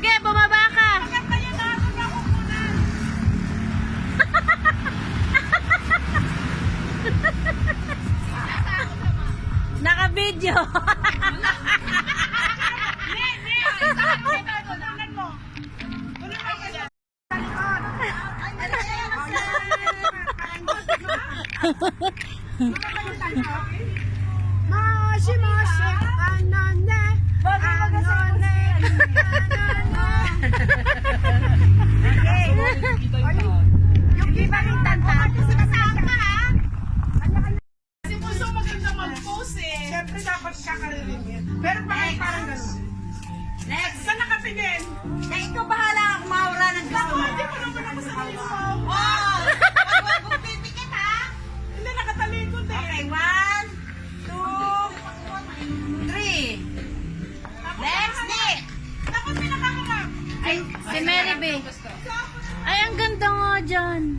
Sige, bumaba ka. Naka-video. Moshi moshi anone anone. Yung iba rin tanta. Sinasama ha? Kasi puso maganda mag-post eh. Siyempre dapat siya karirinig. Pero bakit parang gano'n? Next! Saan nakatingin? Na ikaw bahala ang maura ng gusto mo. Hindi mo naman ako sa kanila mo. Oh! Huwag mo pipikit ha? Hindi, nakatalikod eh. Okay, 1, 2, 3. Next, Nick! Tapos pinakakama. Ay, si Mary B. Ay, ang ganda nga dyan.